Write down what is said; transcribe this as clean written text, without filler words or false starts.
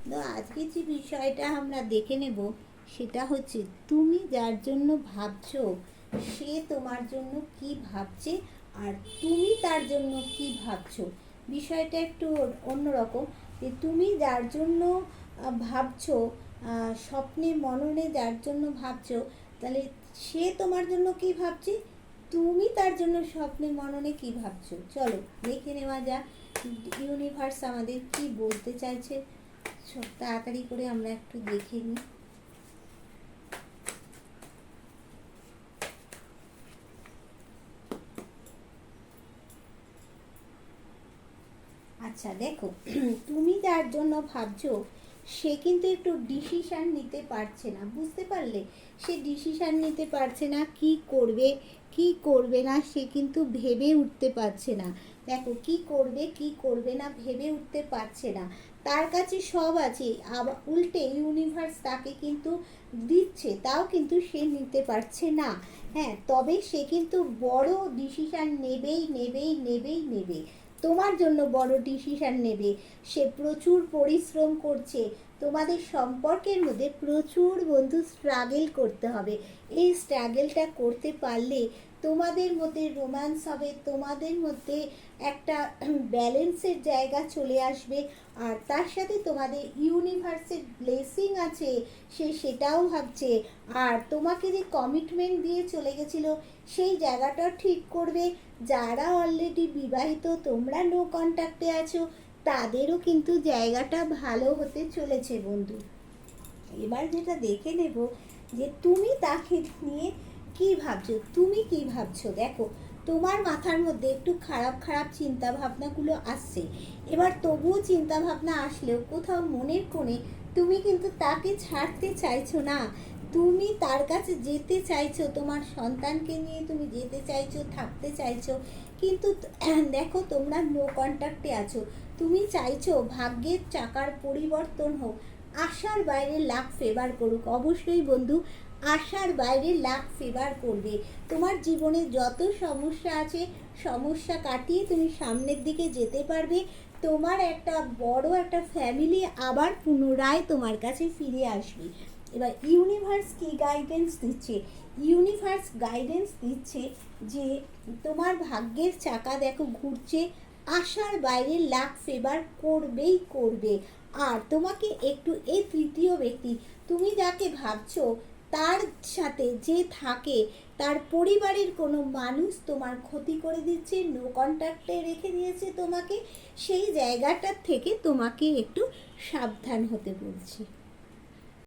তো আজকে যে বিষয়টা আমরা দেখে নেব সেটা হচ্ছে, তুমি যার জন্য ভাবছো সে তোমার জন্য কি ভাবছে আর তুমি তার জন্য কি ভাবছো। বিষয়টা একটু অন্যরকম, যে তুমি যার জন্য ভাবছো, স্বপ্নে মননে যার জন্য ভাবছো, তাহলে সে তোমার জন্য কি ভাবছে, তুমি তার জন্য স্বপ্নে মননে কি ভাবছো। চলো দেখে নেওয়া যাক ইউনিভার্স আমাদের কি বলতে চাইছে। তাড়াতাড়ি করে আমরা একটু দেখে নিই। আচ্ছা দেখো, তুমি যার জন্য ভাবছো সে কিন্তু একটু ডিসিশান নিতে পারছে না, বুঝতে পারলে? সে ডিসিশান নিতে পারছে না, কি করবে কি করবে না সে কিন্তু ভেবে উঠতে পারছে না। দেখো, কি করবে কি করবে না ভেবে উঠতে পারছে না। তার কাছে সব আছে, আবার উল্টে ইউনিভার্স তাকে কিন্তু দিচ্ছে, তাও কিন্তু সে নিতে পারছে না। হ্যাঁ, তবে সে কিন্তু বড় ডিসিশান নেবেই নেবেই নেবেই নেবে, তোমার জন্য বড় ডিসিশান নেবে। সে প্রচুর পরিশ্রম করছে, তোমাদের সম্পর্কের মধ্যে প্রচুর বন্ধু স্ট্রাগল করতে হবে। এই স্ট্রাগলটা করতে পারলে তোমাদের মধ্যে রোম্যান্স হবে, তোমাদের মধ্যে একটা ব্যালেন্সের জায়গা চলে আসবে। আর তার সাথে তোমাদের ইউনিভার্সের ব্লেসিং আছে, সে সেটাও ভাবছে। আর তোমাকে যে কমিটমেন্ট দিয়ে চলে গেছিলো সেই জায়গাটাও ঠিক করবে। যারা অলরেডি বিবাহিত, তোমরা নো কন্ট্যাক্টে আছো, তাদেরও কিন্তু জায়গাটা ভালো হতে চলেছে বন্ধু। এবার যেটা দেখে নেব যে তুমি তাকে নিয়ে কি ভাবছো, তুমি কি ভাবছো। দেখো, তোমার মাথার মধ্যে একটু খারাপ খারাপ চিন্তা ভাবনাগুলো আসছে। এবার তবুও চিন্তা ভাবনা আসলেও কোথাও মনের কোণে তুমি কিন্তু তাকে ছাড়তে চাইছো না, তুমি তার কাছে যেতে চাইছো, তোমার সন্তানকে নিয়ে তুমি যেতে চাইছো, থাকতে চাইছো। কিন্তু দেখো, তোমরা নো কন্ট্যাক্টে আছো, তুমি চাইছো ভাগ্যের চাকার পরিবর্তন হোক, আশার বাইরে লাখ ফেভার করুক। অবশ্যই বন্ধু, আশার বাইরে লাখ ফেভার করবে। তোমার জীবনে যত সমস্যা আছে, সমস্যা কাটিয়ে তুমি সামনের দিকে যেতে পারবে। তোমার একটা বড় একটা ফ্যামিলি আবার পুনরায় তোমার কাছে ফিরে আসবে। এবার ইউনিভার্স কি গাইডেন্স দিচ্ছে, ইউনিভার্স গাইডেন্স দিচ্ছে যে তোমার ভাগ্যের চাকা দেখো ঘুরছে, আশার বাইরে লাখ ফেভার করবেই করবে। আর তোমাকে একটু, এই তৃতীয় ব্যক্তি, তুমি যাকে ভাবছো তার সাথে যে থাকে, তার পরিবারের কোনো মানুষ তোমার ক্ষতি করে দিচ্ছে, নো কন্ট্যাক্টে রেখে দিয়েছে তোমাকে, সেই জায়গাটার থেকে তোমাকে একটু সাবধান হতে বলছি।